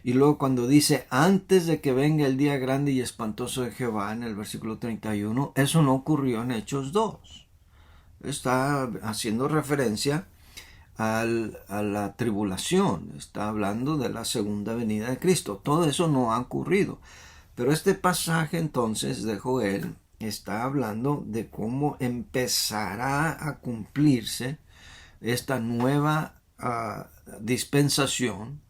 Y luego cuando dice, antes de que venga el día grande y espantoso de Jehová, en el versículo 31, eso no ocurrió en Hechos 2. Está haciendo referencia a la tribulación, está hablando de la segunda venida de Cristo. Todo eso no ha ocurrido. Pero este pasaje entonces de Joel está hablando de cómo empezará a cumplirse esta nueva dispensación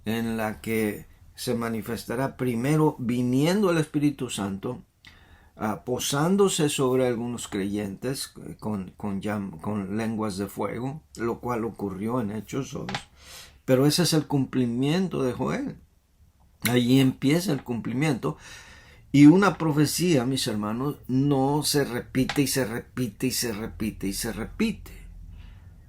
en la que se manifestará primero viniendo el Espíritu Santo, posándose sobre algunos creyentes con lenguas de fuego, lo cual ocurrió en Hechos 2. Pero ese es el cumplimiento de Joel. Allí empieza el cumplimiento. Y una profecía, mis hermanos, no se repite y se repite y se repite y se repite.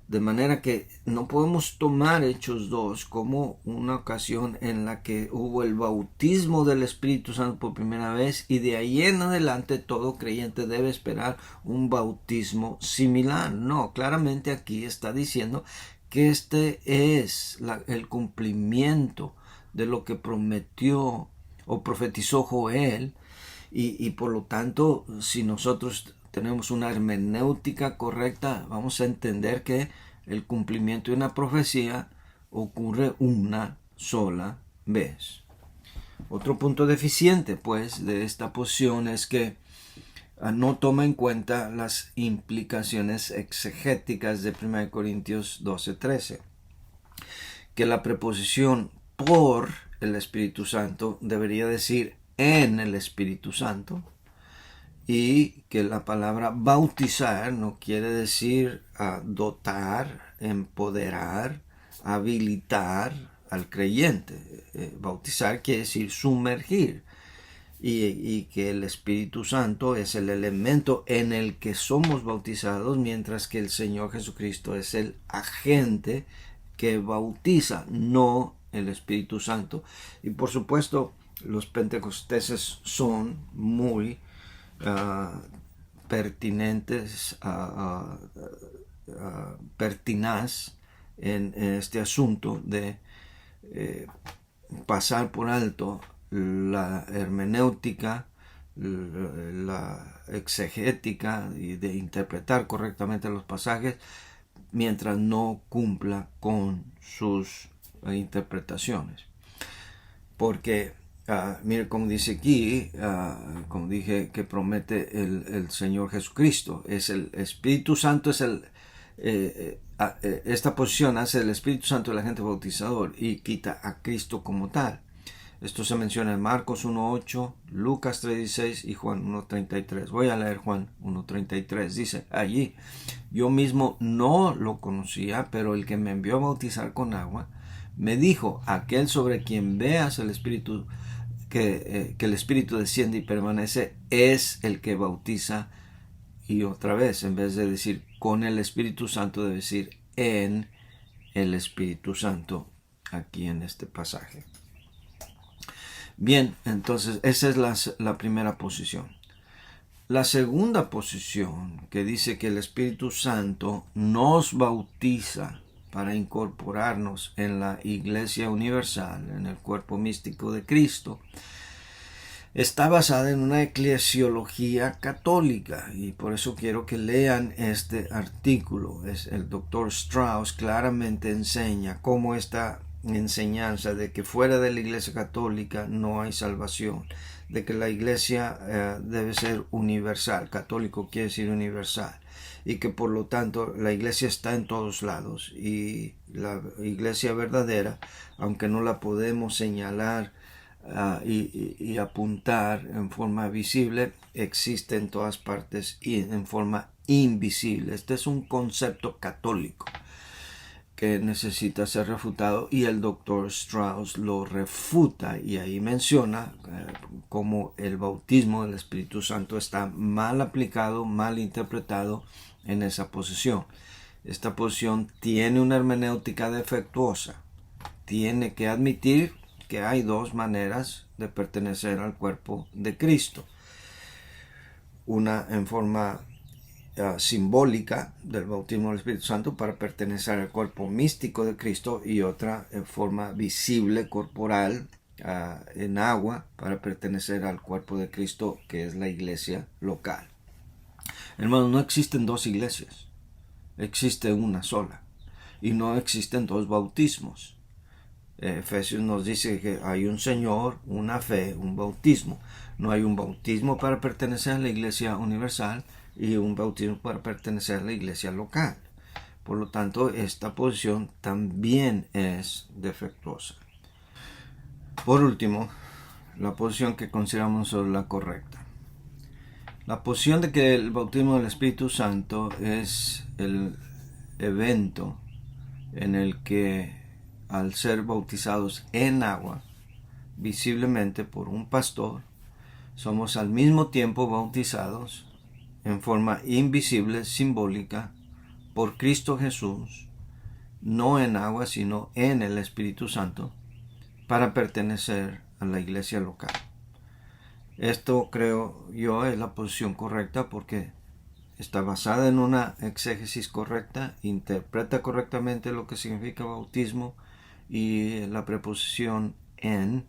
De manera que no podemos tomar Hechos 2 como una ocasión en la que hubo el bautismo del Espíritu Santo por primera vez, y de ahí en adelante todo creyente debe esperar un bautismo similar. No, claramente aquí está diciendo que este es el cumplimiento de lo que prometió o profetizó Joel, y por lo tanto, si nosotros tenemos una hermenéutica correcta, vamos a entender que el cumplimiento de una profecía ocurre una sola vez. Otro punto deficiente, pues, de esta posición es que no toma en cuenta las implicaciones exegéticas de 1 Corintios 12:13, que la preposición por el Espíritu Santo debería decir en el Espíritu Santo, y que la palabra bautizar no quiere decir dotar, empoderar, habilitar al creyente. Bautizar quiere decir sumergir, y que el Espíritu Santo es el elemento en el que somos bautizados, mientras que el Señor Jesucristo es el agente que bautiza, no el Espíritu Santo. Y por supuesto, los pentecosteses son muy pertinentes, pertinaz en este asunto de pasar por alto la hermenéutica, la exegética, y de interpretar correctamente los pasajes mientras no cumpla con sus interpretaciones. Porque mire como dice aquí, como dije, que promete el Señor Jesucristo. Es el Espíritu Santo, es esta posición hace el Espíritu Santo el agente bautizador y quita a Cristo como tal. Esto se menciona en Marcos 1:8, Lucas 3:16 y Juan 1:33. Voy a leer Juan 1:33. Dice allí: yo mismo no lo conocía, pero el que me envió a bautizar con agua me dijo: aquel sobre quien veas el Espíritu, que el Espíritu desciende y permanece, es el que bautiza. Y otra vez, en vez de decir con el Espíritu Santo, debe decir en el Espíritu Santo, aquí en este pasaje. Bien, entonces esa es la primera posición. La segunda posición, que dice que el Espíritu Santo nos bautiza para incorporarnos en la Iglesia Universal, en el cuerpo místico de Cristo, está basada en una eclesiología católica, y por eso quiero que lean este artículo. El Dr. Strauss claramente enseña cómo esta enseñanza de que fuera de la Iglesia Católica no hay salvación, de que la Iglesia debe ser universal, católico quiere decir universal, y que por lo tanto la Iglesia está en todos lados, y la Iglesia verdadera, aunque no la podemos señalar y apuntar en forma visible, existe en todas partes y en forma invisible. Este es un concepto católico que necesita ser refutado, y el Dr. Strauss lo refuta, y ahí menciona cómo el bautismo del Espíritu Santo está mal aplicado, mal interpretado en esa posición. Esta posición tiene una hermenéutica defectuosa. Tiene que admitir que hay dos maneras de pertenecer al cuerpo de Cristo. Una en forma simbólica del bautismo del Espíritu Santo para pertenecer al cuerpo místico de Cristo, y otra en forma visible, corporal, en agua, para pertenecer al cuerpo de Cristo, que es la iglesia local. Hermanos, no existen dos iglesias, existe una sola, y no existen dos bautismos. Efesios nos dice que hay un Señor, una fe, un bautismo. No hay un bautismo para pertenecer a la iglesia universal y un bautismo para pertenecer a la iglesia local. Por lo tanto, esta posición también es defectuosa. Por último, la posición que consideramos la correcta. La posición de que el bautismo del Espíritu Santo es el evento en el que, al ser bautizados en agua, visiblemente por un pastor, somos al mismo tiempo bautizados en forma invisible, simbólica, por Cristo Jesús, no en agua, sino en el Espíritu Santo, para pertenecer a la iglesia local. Esto, creo yo, es la posición correcta porque está basada en una exégesis correcta, interpreta correctamente lo que significa bautismo, y la preposición en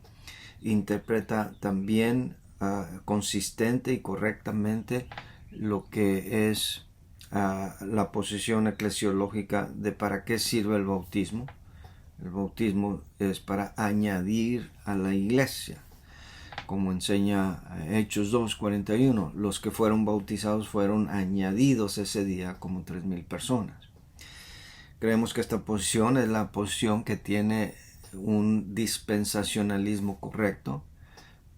interpreta también consistente y correctamente lo que es la posición eclesiológica de para qué sirve el bautismo. El bautismo es para añadir a la iglesia, como enseña Hechos 2:41. Los que fueron bautizados fueron añadidos ese día como 3,000 personas. Creemos que esta posición es la posición que tiene un dispensacionalismo correcto.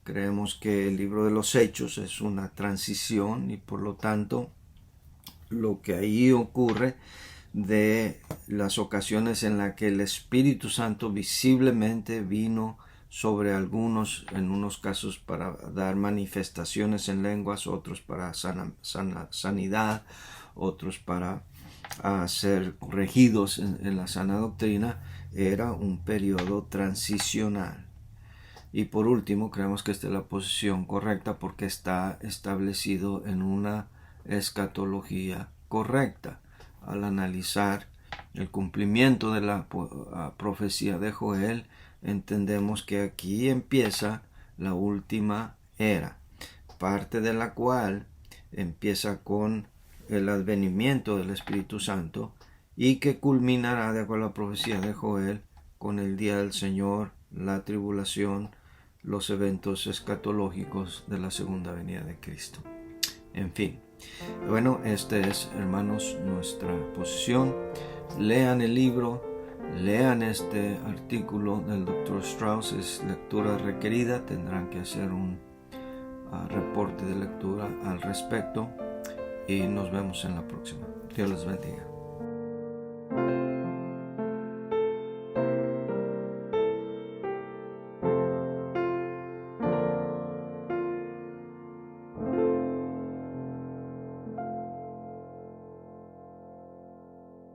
Creemos que el libro de los Hechos es una transición y por lo tanto lo que ahí ocurre de las ocasiones en las que el Espíritu Santo visiblemente vino sobre algunos, en unos casos para dar manifestaciones en lenguas, otros para sanidad, otros para ser corregidos en la sana doctrina, era un periodo transicional. Y por último, creemos que esta es la posición correcta porque está establecido en una escatología correcta. Al analizar el cumplimiento de la profecía de Joel, entendemos que aquí empieza la última era, parte de la cual empieza con el advenimiento del Espíritu Santo y que culminará, de acuerdo a la profecía de Joel, con el día del Señor, la tribulación, los eventos escatológicos de la segunda venida de Cristo. En fin, bueno, esta es, hermanos, nuestra posición. Lean el libro, lean este artículo del Dr. Strauss, es lectura requerida, tendrán que hacer un reporte de lectura al respecto y nos vemos en la próxima. Dios les bendiga.